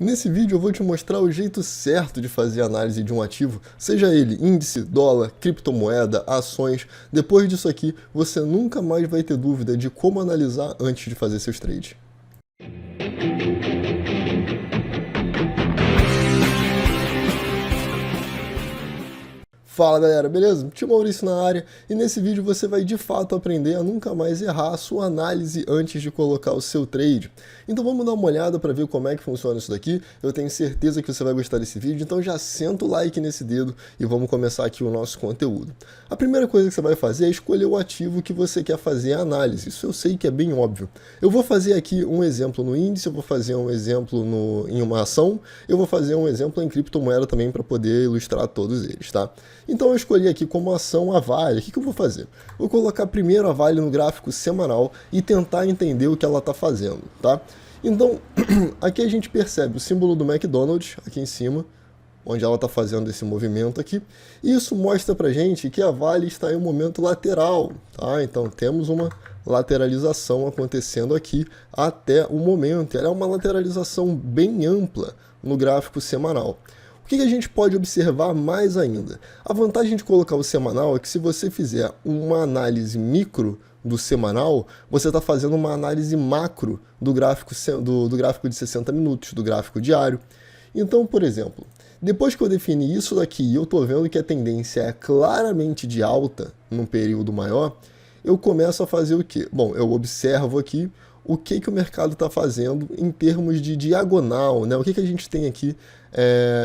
Nesse vídeo eu vou te mostrar o jeito certo de fazer análise de um ativo, seja ele índice, dólar, criptomoeda, ações. Depois disso aqui, você nunca mais vai ter dúvida de como analisar antes de fazer seus trades. Fala galera, beleza? Tio Maurício na área, e nesse vídeo você vai de fato aprender a nunca mais errar a sua análise antes de colocar o seu trade. Então vamos dar uma olhada para ver como é que funciona isso daqui. Eu tenho certeza que você vai gostar desse vídeo, então já senta o like nesse dedo e vamos começar aqui o nosso conteúdo. A primeira coisa que você vai fazer é escolher o ativo que você quer fazer a análise. Isso eu sei que é bem óbvio. Eu vou fazer aqui um exemplo no índice, eu vou fazer um exemplo em uma ação, eu vou fazer um exemplo em criptomoeda também para poder ilustrar todos eles, tá? Então eu escolhi aqui como ação a Vale. O que eu vou fazer? Vou colocar primeiro a Vale no gráfico semanal e tentar entender o que ela está fazendo, tá? Então, aqui a gente percebe o símbolo do McDonald's aqui em cima, onde ela está fazendo esse movimento aqui. E isso mostra pra gente que a Vale está em um momento lateral, tá? Então temos uma lateralização acontecendo aqui até o momento. Ela é uma lateralização bem ampla no gráfico semanal. O que a gente pode observar mais ainda? A vantagem de colocar o semanal é que se você fizer uma análise micro do semanal, você está fazendo uma análise macro do gráfico de 60 minutos, do gráfico diário. Então, por exemplo, depois que eu defini isso daqui e eu estou vendo que a tendência é claramente de alta num período maior, eu começo a fazer o quê? Bom, eu observo aqui o que o mercado está fazendo em termos de diagonal, né? O que a gente tem aqui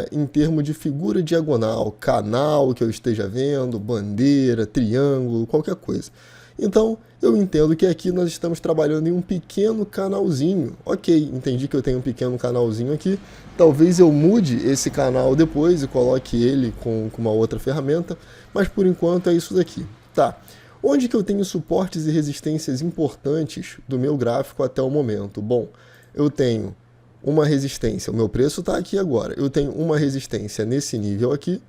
em termos de figura diagonal, canal que eu esteja vendo, bandeira, triângulo, qualquer coisa. Então, eu entendo que aqui nós estamos trabalhando em um pequeno canalzinho. Ok, entendi que eu tenho um pequeno canalzinho aqui. Talvez eu mude esse canal depois e coloque ele com uma outra ferramenta, mas por enquanto é isso daqui. Tá. Onde que eu tenho suportes e resistências importantes do meu gráfico até o momento? Bom, eu tenho uma resistência, o meu preço está aqui agora, eu tenho uma resistência nesse nível aqui,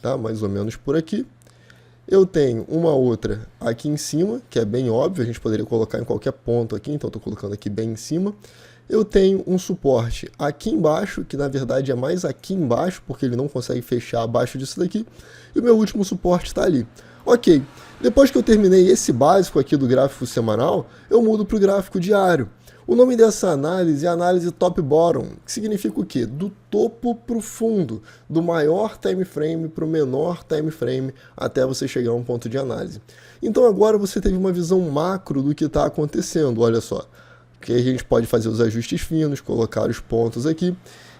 tá? Mais ou menos por aqui. Eu tenho uma outra aqui em cima, que é bem óbvio, a gente poderia colocar em qualquer ponto aqui, então estou colocando aqui bem em cima. Eu tenho um suporte aqui embaixo, que na verdade é mais aqui embaixo, porque ele não consegue fechar abaixo disso daqui. E o meu último suporte está ali. Ok, depois que eu terminei esse básico aqui do gráfico semanal, eu mudo para o gráfico diário. O nome dessa análise é análise top-bottom, que significa o quê? Do topo para o fundo, do maior time frame para o menor time frame, até você chegar a um ponto de análise. Então agora você teve uma visão macro do que está acontecendo, olha só. Que a gente pode fazer os ajustes finos, colocar os pontos aqui.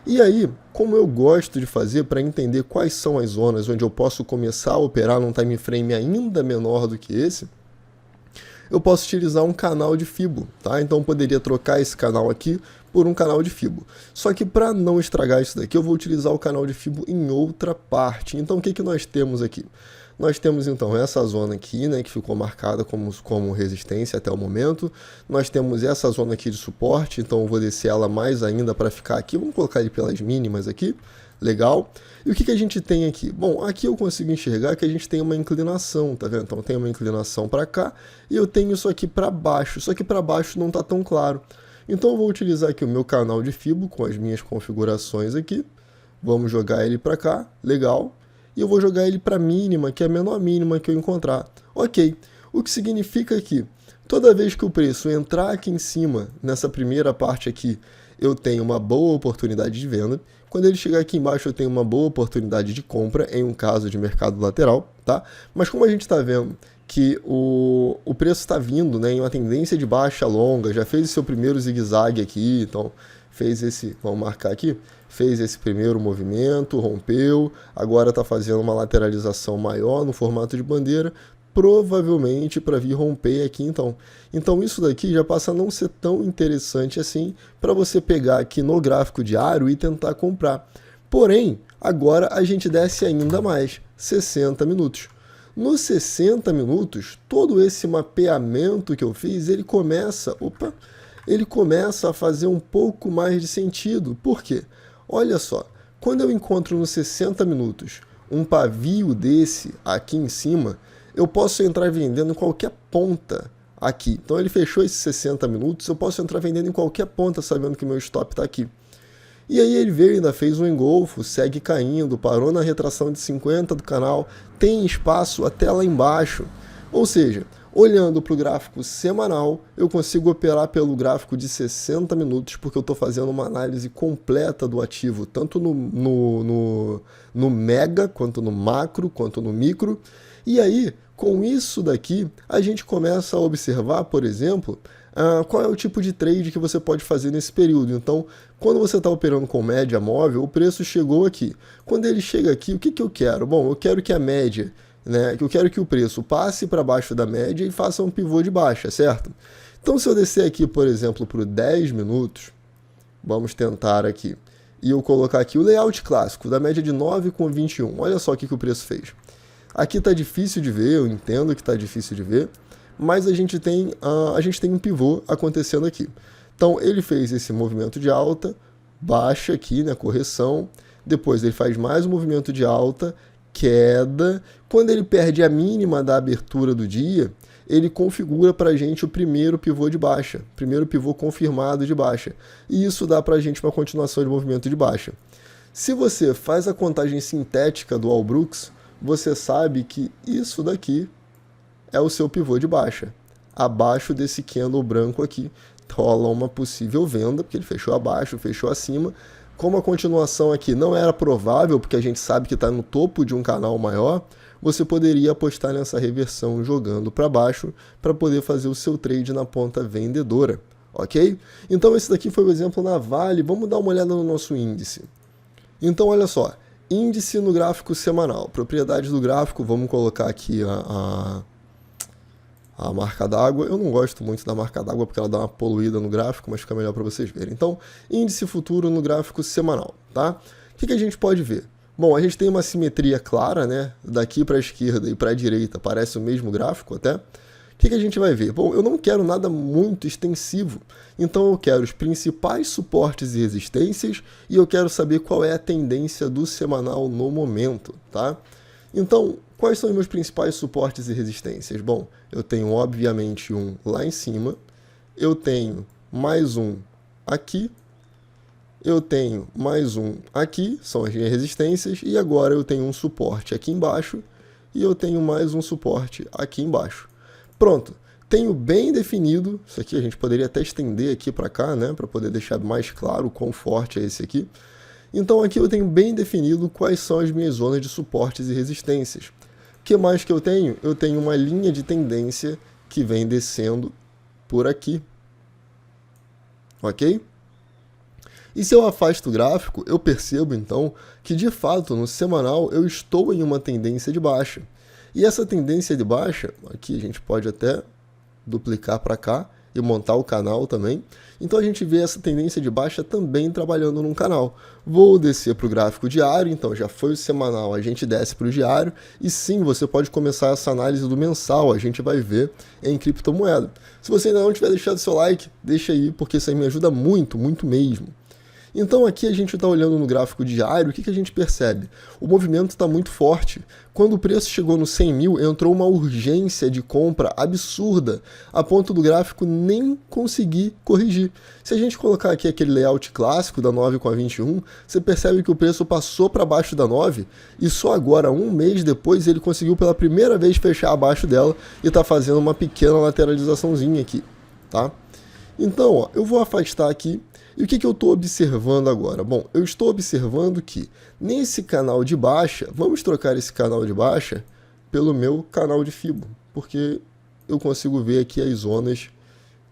E aí, como eu gosto de fazer para entender quais são as zonas onde eu posso começar a operar num time frame ainda menor do que esse, eu posso utilizar um canal de Fibo, tá? Então eu poderia trocar esse canal aqui por um canal de Fibo. Só que para não estragar isso daqui, eu vou utilizar o canal de Fibo em outra parte. Então o que nós temos aqui? Nós temos então essa zona aqui, né, que ficou marcada como resistência até o momento. Nós temos essa zona aqui de suporte, então eu vou descer ela mais ainda para ficar aqui. Vamos colocar ele pelas mínimas aqui. Legal. E o que a gente tem aqui? Bom, aqui eu consigo enxergar que a gente tem uma inclinação, tá vendo? Então tem uma inclinação para cá e eu tenho isso aqui para baixo, só que para baixo não está tão claro. Então eu vou utilizar aqui o meu canal de Fibo com as minhas configurações aqui. Vamos jogar ele para cá, legal. E eu vou jogar ele para a mínima, que é a menor mínima que eu encontrar. Ok, o que significa que toda vez que o preço entrar aqui em cima, nessa primeira parte aqui, eu tenho uma boa oportunidade de venda. Quando ele chegar aqui embaixo, eu tenho uma boa oportunidade de compra, em um caso de mercado lateral, tá? Mas como a gente está vendo que o preço está vindo, né, em uma tendência de baixa longa, já fez o seu primeiro zigue-zague aqui, então fez esse, vamos marcar aqui, fez esse primeiro movimento, rompeu, agora está fazendo uma lateralização maior no formato de bandeira, provavelmente para vir romper aqui então. Então isso daqui já passa a não ser tão interessante assim para você pegar aqui no gráfico diário e tentar comprar. Porém, agora a gente desce ainda mais, 60 minutos. Nos 60 minutos, todo esse mapeamento que eu fiz, ele começa a fazer um pouco mais de sentido. Por quê? Olha só, quando eu encontro nos 60 minutos um pavio desse aqui em cima, eu posso entrar vendendo em qualquer ponta aqui. Então ele fechou esses 60 minutos, eu posso entrar vendendo em qualquer ponta sabendo que meu stop está aqui. E aí ele veio, ainda fez um engolfo, segue caindo, parou na retração de 50 do canal, tem espaço até lá embaixo. Ou seja, olhando para o gráfico semanal, eu consigo operar pelo gráfico de 60 minutos, porque eu estou fazendo uma análise completa do ativo, tanto no mega, quanto no macro, quanto no micro. E aí, com isso daqui, a gente começa a observar, por exemplo, qual é o tipo de trade que você pode fazer nesse período. Então, quando você está operando com média móvel, o preço chegou aqui. Quando ele chega aqui, o que eu quero? Bom, eu quero que a média, eu quero que o preço passe para baixo da média e faça um pivô de baixa, certo? Então, se eu descer aqui, por exemplo, para 10 minutos, vamos tentar aqui, e eu colocar aqui o layout clássico da média de 9,21, olha só o que o preço fez. Aqui está difícil de ver, eu entendo que está difícil de ver, mas a gente tem um pivô acontecendo aqui. Então, ele fez esse movimento de alta, baixa aqui, correção, depois ele faz mais um movimento de alta, queda. Quando ele perde a mínima da abertura do dia, ele configura para a gente o primeiro pivô de baixa, primeiro pivô confirmado de baixa. E isso dá para a gente uma continuação de movimento de baixa. Se você faz a contagem sintética do Allbrooks, você sabe que isso daqui é o seu pivô de baixa. Abaixo desse candle branco aqui, rola uma possível venda, porque ele fechou abaixo, fechou acima. Como a continuação aqui não era provável, porque a gente sabe que está no topo de um canal maior, você poderia apostar nessa reversão jogando para baixo para poder fazer o seu trade na ponta vendedora, ok? Então esse daqui foi o exemplo na Vale. Vamos dar uma olhada no nosso índice. Então olha só, índice no gráfico semanal, propriedades do gráfico, vamos colocar aqui a marca d'água. Eu não gosto muito da marca d'água porque ela dá uma poluída no gráfico, mas fica melhor para vocês verem. Então, índice futuro no gráfico semanal, tá? O que a gente pode ver? Bom, a gente tem uma simetria clara, daqui para a esquerda e para a direita, parece o mesmo gráfico até. O que a gente vai ver? Bom, eu não quero nada muito extensivo, então eu quero os principais suportes e resistências e eu quero saber qual é a tendência do semanal no momento, tá? Então, quais são os meus principais suportes e resistências? Bom, eu tenho obviamente um lá em cima, eu tenho mais um aqui, eu tenho mais um aqui, são as minhas resistências, e agora eu tenho um suporte aqui embaixo e eu tenho mais um suporte aqui embaixo. Pronto, tenho bem definido, isso aqui a gente poderia até estender aqui para cá, para poder deixar mais claro o quão forte é esse aqui. Então aqui eu tenho bem definido quais são as minhas zonas de suportes e resistências. O que mais que eu tenho? Eu tenho uma linha de tendência que vem descendo por aqui. Ok? E se eu afasto o gráfico, eu percebo então que de fato no semanal eu estou em uma tendência de baixa. E essa tendência de baixa, aqui a gente pode até duplicar para cá e montar o canal também. Então a gente vê essa tendência de baixa também trabalhando num canal. Vou descer para o gráfico diário, então já foi o semanal, a gente desce para o diário. E sim, você pode começar essa análise do mensal, a gente vai ver em criptomoeda. Se você ainda não tiver deixado seu like, deixa aí, porque isso aí me ajuda muito, muito mesmo. Então aqui a gente está olhando no gráfico diário, o que a gente percebe? O movimento está muito forte. Quando o preço chegou no 100 mil, entrou uma urgência de compra absurda, a ponto do gráfico nem conseguir corrigir. Se a gente colocar aqui aquele layout clássico da 9,21, você percebe que o preço passou para baixo da 9 e só agora, um mês depois, ele conseguiu pela primeira vez fechar abaixo dela e está fazendo uma pequena lateralizaçãozinha aqui, tá? Então, ó, eu vou afastar aqui. E o que eu estou observando agora? Bom, eu estou observando que nesse canal de baixa, vamos trocar esse canal de baixa pelo meu canal de Fibo, porque eu consigo ver aqui as zonas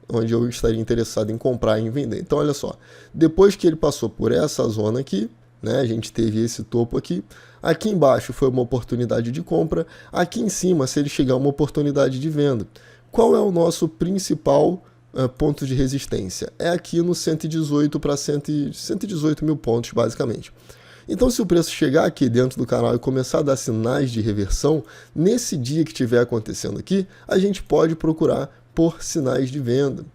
onde eu estaria interessado em comprar e em vender. Então, olha só, depois que ele passou por essa zona aqui, a gente teve esse topo aqui, aqui embaixo foi uma oportunidade de compra, aqui em cima, se ele chegar uma oportunidade de venda. Qual é o nosso principal ponto de resistência? É aqui no 118 para 118 mil pontos, basicamente. Então, se o preço chegar aqui dentro do canal e começar a dar sinais de reversão, nesse dia que estiver acontecendo aqui, a gente pode procurar por sinais de venda.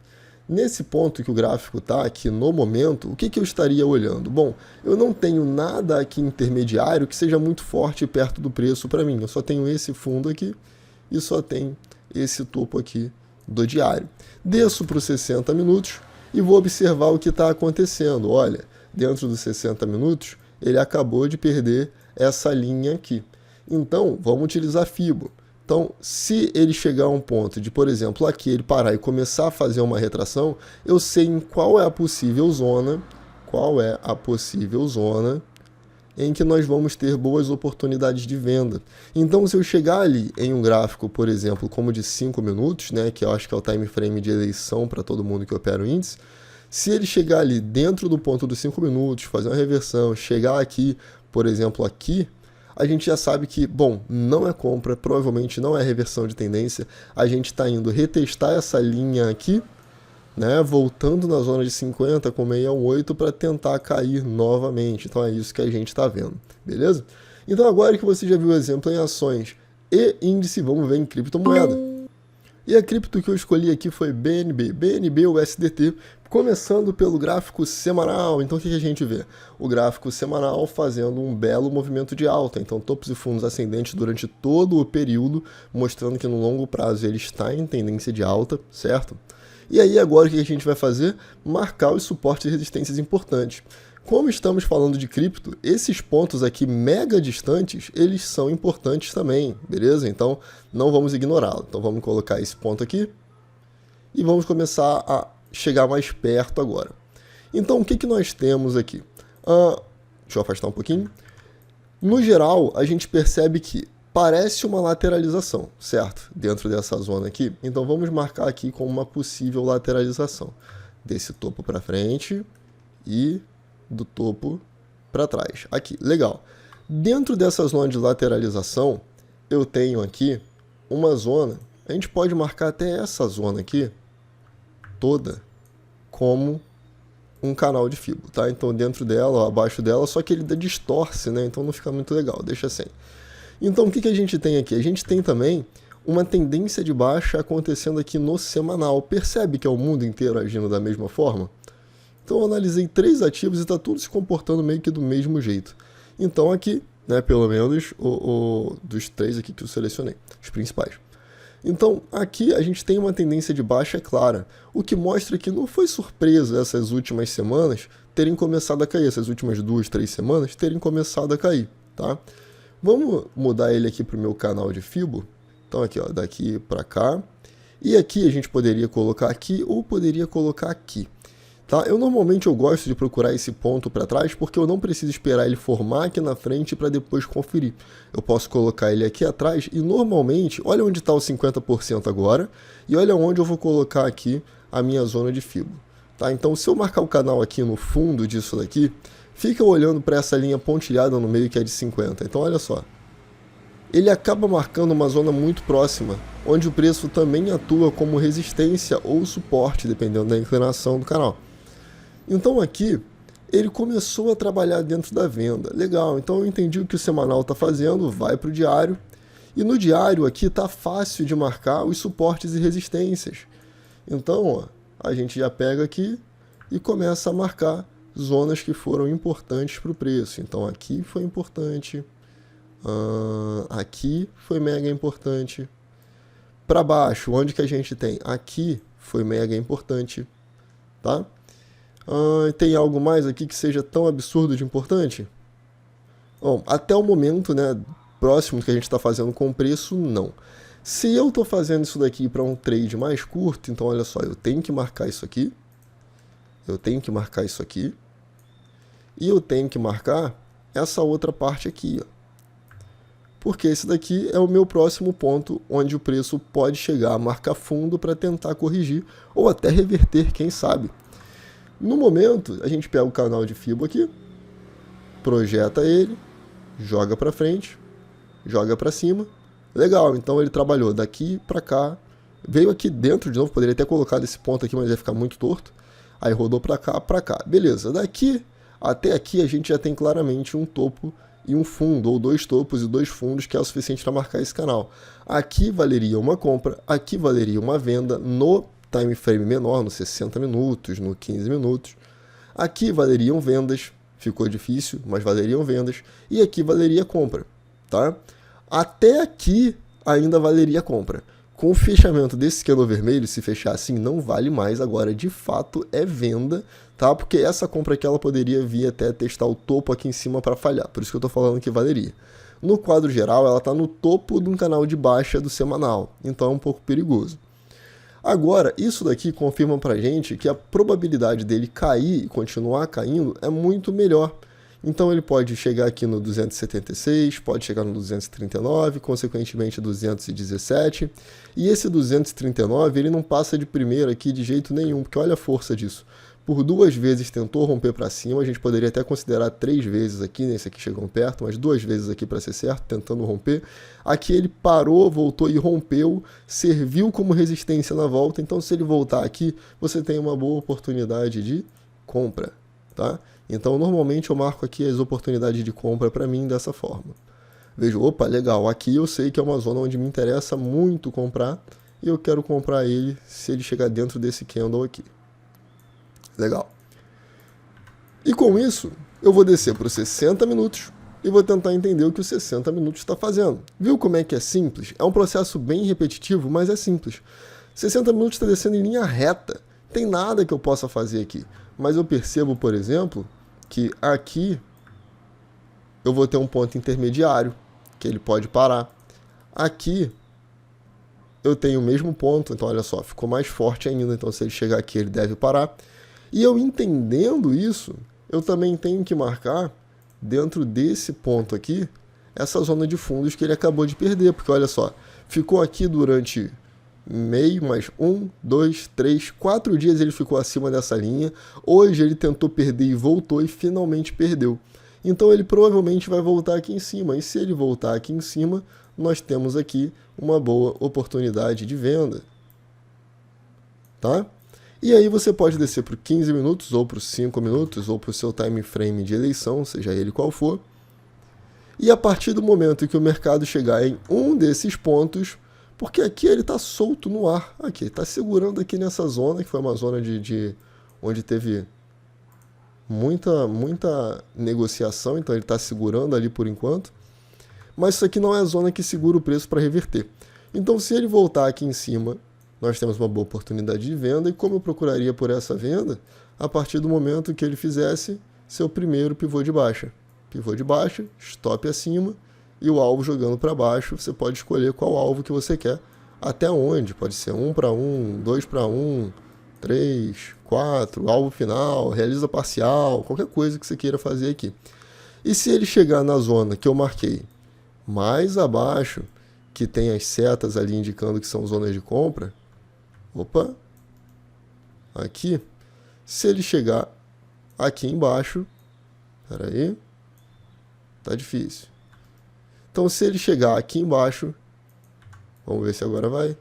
Nesse ponto que o gráfico está aqui no momento, o que eu estaria olhando? Bom, eu não tenho nada aqui intermediário que seja muito forte perto do preço para mim. Eu só tenho esse fundo aqui e só tenho esse topo aqui do diário. Desço para os 60 minutos e vou observar o que está acontecendo. Olha, dentro dos 60 minutos, ele acabou de perder essa linha aqui. Então, vamos utilizar FIBO. Então, se ele chegar a um ponto de, por exemplo, aqui ele parar e começar a fazer uma retração, eu sei em qual é a possível zona em que nós vamos ter boas oportunidades de venda. Então, se eu chegar ali em um gráfico, por exemplo, como de 5 minutos, né, que eu acho que é o time frame de eleição para todo mundo que opera o índice, se ele chegar ali dentro do ponto dos 5 minutos, fazer uma reversão, chegar aqui, por exemplo, aqui, a gente já sabe que, bom, não é compra, provavelmente não é reversão de tendência, a gente está indo retestar essa linha aqui, né, voltando na zona de 50 com 618 para tentar cair novamente. Então é isso que a gente está vendo, beleza? Então agora que você já viu o exemplo em ações e índice, vamos ver em criptomoeda. E a cripto que eu escolhi aqui foi BNB USDT, começando pelo gráfico semanal. Então o que a gente vê? O gráfico semanal fazendo um belo movimento de alta, então topos e fundos ascendentes durante todo o período, mostrando que no longo prazo ele está em tendência de alta, certo? E aí agora o que a gente vai fazer? Marcar os suportes e resistências importantes. Como estamos falando de cripto, esses pontos aqui mega distantes, eles são importantes também, beleza? Então não vamos ignorá-lo. Então vamos colocar esse ponto aqui e vamos começar a chegar mais perto agora. Então o que nós temos aqui? Deixa eu afastar um pouquinho. No geral, a gente percebe que parece uma lateralização, certo? Dentro dessa zona aqui. Então vamos marcar aqui como uma possível lateralização. Desse topo para frente e do topo para trás. Aqui, legal. Dentro dessa zona de lateralização, eu tenho aqui uma zona. A gente pode marcar até essa zona aqui toda como um canal de FIBO, tá? Então dentro dela, abaixo dela, só que ele distorce, né? Então não fica muito legal, deixa assim. Então, o que a gente tem aqui? A gente tem também uma tendência de baixa acontecendo aqui no semanal. Percebe que é o mundo inteiro agindo da mesma forma? Então, eu analisei 3 ativos e está tudo se comportando meio que do mesmo jeito. Então, aqui, né, pelo menos, dos 3 aqui que eu selecionei, os principais. Então, aqui a gente tem uma tendência de baixa clara, o que mostra que não foi surpresa essas últimas semanas terem começado a cair, essas últimas 2, 3 semanas terem começado a cair, tá? Vamos mudar ele aqui para o meu canal de FIBO. Então aqui, ó, daqui para cá. E aqui a gente poderia colocar aqui ou poderia colocar aqui. Tá? Eu normalmente gosto de procurar esse ponto para trás porque eu não preciso esperar ele formar aqui na frente para depois conferir. Eu posso colocar ele aqui atrás e normalmente, olha onde está o 50% agora e olha onde eu vou colocar aqui a minha zona de FIBO. Tá? Então se eu marcar o canal aqui no fundo disso daqui, fica olhando para essa linha pontilhada no meio que é de 50. Então olha só. Ele acaba marcando uma zona muito próxima, onde o preço também atua como resistência ou suporte, dependendo da inclinação do canal. Então aqui, ele começou a trabalhar dentro da venda. Legal, então eu entendi o que o semanal está fazendo, vai para o diário. E no diário aqui está fácil de marcar os suportes e resistências. Então ó, a gente já pega aqui e começa a marcar zonas que foram importantes para o preço. Então aqui foi importante, aqui foi mega importante. Para baixo, onde que a gente tem? Aqui foi mega importante, tá? Tem algo mais aqui que seja tão absurdo de importante? Bom, até o momento, né, próximo que a gente está fazendo com o preço, não. Se eu estou fazendo isso daqui para um trade mais curto, então olha só, eu tenho que marcar isso aqui, eu tenho que marcar isso aqui, e eu tenho que marcar essa outra parte aqui, ó. Porque esse daqui é o meu próximo ponto onde o preço pode chegar a marcar fundo para tentar corrigir ou até reverter, quem sabe. No momento, a gente pega o canal de FIBO aqui, projeta ele, joga para frente, joga para cima. Legal, então ele trabalhou daqui para cá, veio aqui dentro de novo, poderia ter colocado esse ponto aqui, mas ia ficar muito torto. Aí rodou para cá. Beleza, daqui até aqui a gente já tem claramente um topo e um fundo, ou 2 topos e 2 fundos, que é o suficiente para marcar esse canal. Aqui valeria uma compra, aqui valeria uma venda no time frame menor, nos 60 minutos, no 15 minutos. Aqui valeriam vendas, ficou difícil, mas valeriam vendas. E aqui valeria compra, tá? Até aqui ainda valeria compra. Com o fechamento desse candle vermelho, se fechar assim, não vale mais agora, de fato é venda, tá? Porque essa compra aqui ela poderia vir até testar o topo aqui em cima para falhar, por isso que eu estou falando que valeria. No quadro geral, ela está no topo de um canal de baixa do semanal, então é um pouco perigoso. Agora, isso daqui confirma pra gente que a probabilidade dele cair e continuar caindo é muito melhor. Então ele pode chegar aqui no 276, pode chegar no 239, consequentemente 217. E esse 239 ele não passa de primeira aqui de jeito nenhum, porque olha a força disso. Por 2 vezes tentou romper para cima, a gente poderia até considerar 3 vezes aqui, nesse aqui chegou perto, mas 2 vezes aqui para ser certo, tentando romper. Aqui ele parou, voltou e rompeu, serviu como resistência na volta, então se ele voltar aqui, você tem uma boa oportunidade de compra, tá? Então normalmente eu marco aqui as oportunidades de compra para mim dessa forma. Vejo, opa, legal, aqui eu sei que é uma zona onde me interessa muito comprar, e eu quero comprar ele se ele chegar dentro desse candle aqui. Legal. E com isso, eu vou descer para os 60 minutos e vou tentar entender o que os 60 minutos está fazendo. Viu como é que é simples? É um processo bem repetitivo, mas é simples. 60 minutos está descendo em linha reta. Tem nada que eu possa fazer aqui. Mas eu percebo, por exemplo, que aqui eu vou ter um ponto intermediário, que ele pode parar. Aqui eu tenho o mesmo ponto, então olha só, ficou mais forte ainda. Então se ele chegar aqui, ele deve parar. E eu entendendo isso, eu também tenho que marcar, dentro desse ponto aqui, essa zona de fundos que ele acabou de perder. Porque olha só, ficou aqui durante meio, mais 1, 2, 3, 4 dias ele ficou acima dessa linha. Hoje ele tentou perder e voltou e finalmente perdeu. Então ele provavelmente vai voltar aqui em cima. E se ele voltar aqui em cima, nós temos aqui uma boa oportunidade de venda. Tá? E aí você pode descer para 15 minutos, ou para os 5 minutos, ou para o seu time frame de eleição, seja ele qual for. E a partir do momento que o mercado chegar em um desses pontos, porque aqui ele está solto no ar, aqui está segurando aqui nessa zona, que foi uma zona onde teve muita negociação, então ele está segurando ali por enquanto. Mas isso aqui não é a zona que segura o preço para reverter. Então se ele voltar aqui em cima, nós temos uma boa oportunidade de venda. E como eu procuraria por essa venda? A partir do momento que ele fizesse seu primeiro pivô de baixa. Pivô de baixa, stop acima e o alvo jogando para baixo. Você pode escolher qual alvo que você quer, até onde. Pode ser 1 para 1, 2 para 1, 3, 4, alvo final, realiza parcial, qualquer coisa que você queira fazer aqui. E se ele chegar na zona que eu marquei mais abaixo, que tem as setas ali indicando que são zonas de compra, opa, aqui, se ele chegar aqui embaixo, peraí, tá difícil. Então se ele chegar aqui embaixo, vamos ver se agora vai,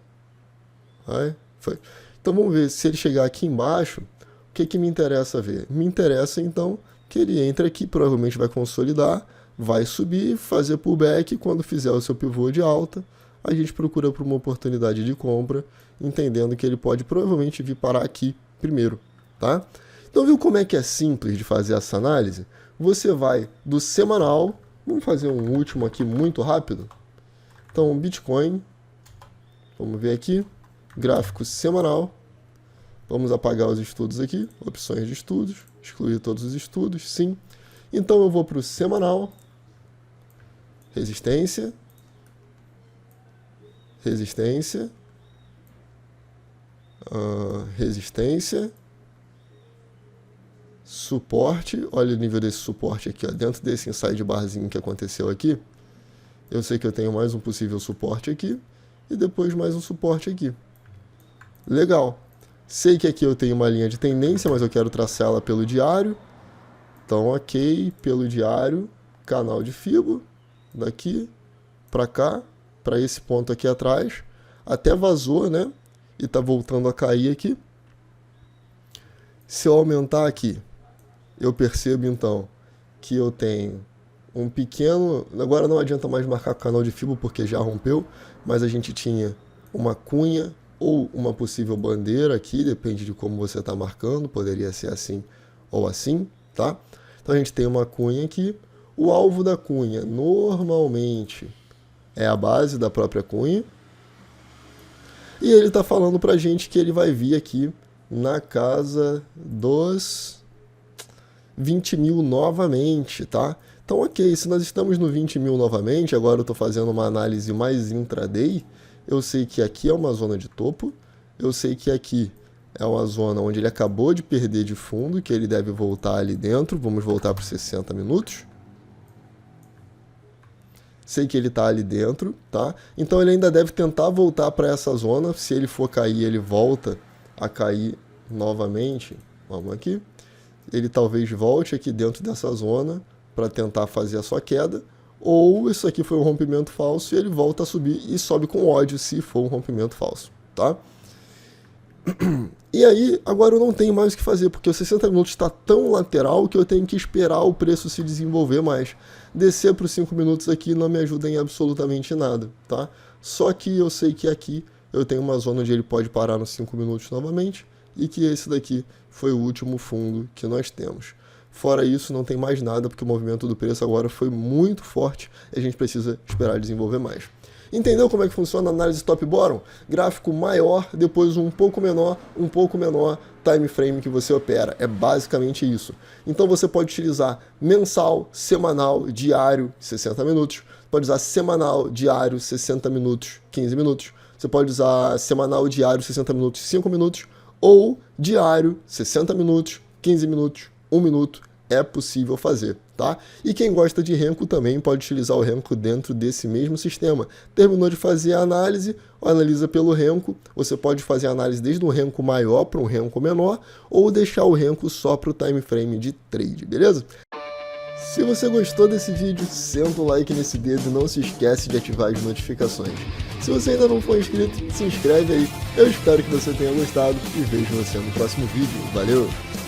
foi. Então vamos ver se ele chegar aqui embaixo, o que me interessa ver? Me interessa então que ele entre aqui, provavelmente vai consolidar, vai subir, fazer pullback, quando fizer o seu pivô de alta, a gente procura por uma oportunidade de compra, entendendo que ele pode provavelmente vir parar aqui primeiro, tá? Então viu como é que é simples de fazer essa análise? Você vai do semanal, vamos fazer um último aqui muito rápido. Então Bitcoin, vamos ver aqui, gráfico semanal, vamos apagar os estudos aqui, opções de estudos, excluir todos os estudos, sim. Então eu vou para o semanal, resistência, resistência, resistência, suporte. Olha o nível desse suporte aqui, ó, dentro desse inside barzinho que aconteceu aqui. Eu sei que eu tenho mais um possível suporte aqui e depois mais um suporte aqui. Legal. Sei que aqui eu tenho uma linha de tendência, mas eu quero traçá-la pelo diário. Então, ok, pelo diário, canal de Fibo, daqui para cá, para esse ponto aqui atrás, até vazou, né? E tá voltando a cair aqui. Se eu aumentar aqui, eu percebo então que eu tenho um pequeno... Agora não adianta mais marcar o canal de Fibo porque já rompeu, mas a gente tinha uma cunha ou uma possível bandeira aqui, depende de como você está marcando, poderia ser assim ou assim, tá? Então a gente tem uma cunha aqui. O alvo da cunha normalmente é a base da própria cunha. E ele está falando para a gente que ele vai vir aqui na casa dos 20 mil novamente, tá? Então, ok, se nós estamos no 20 mil novamente, agora eu estou fazendo uma análise mais intraday, eu sei que aqui é uma zona de topo, eu sei que aqui é uma zona onde ele acabou de perder de fundo, que ele deve voltar ali dentro, vamos voltar para os 60 minutos. Sei que ele está ali dentro, tá? Então ele ainda deve tentar voltar para essa zona, se ele for cair, ele volta a cair novamente, vamos aqui. Ele talvez volte aqui dentro dessa zona para tentar fazer a sua queda, ou isso aqui foi um rompimento falso e ele volta a subir e sobe com ódio se for um rompimento falso, tá? E aí, agora eu não tenho mais o que fazer, porque os 60 minutos está tão lateral que eu tenho que esperar o preço se desenvolver mais. Descer para os 5 minutos aqui não me ajuda em absolutamente nada, tá? Só que eu sei que aqui eu tenho uma zona onde ele pode parar nos 5 minutos novamente, e que esse daqui foi o último fundo que nós temos. Fora isso, não tem mais nada, porque o movimento do preço agora foi muito forte e a gente precisa esperar desenvolver mais. Entendeu como é que funciona a análise top-bottom? Gráfico maior, depois um pouco menor, time frame que você opera. É basicamente isso. Então você pode utilizar mensal, semanal, diário, 60 minutos. Pode usar semanal, diário, 60 minutos, 15 minutos. Você pode usar semanal, diário, 60 minutos, 5 minutos. Ou diário, 60 minutos, 15 minutos, 1 minuto, é possível fazer, tá? E quem gosta de Renko também pode utilizar o Renko dentro desse mesmo sistema. Terminou de fazer a análise, analisa pelo Renko, você pode fazer a análise desde um Renko maior para um Renko menor, ou deixar o Renko só para o time frame de trade, beleza? Se você gostou desse vídeo, senta o like nesse dedo e não se esquece de ativar as notificações. Se você ainda não for inscrito, se inscreve aí. Eu espero que você tenha gostado e vejo você no próximo vídeo. Valeu!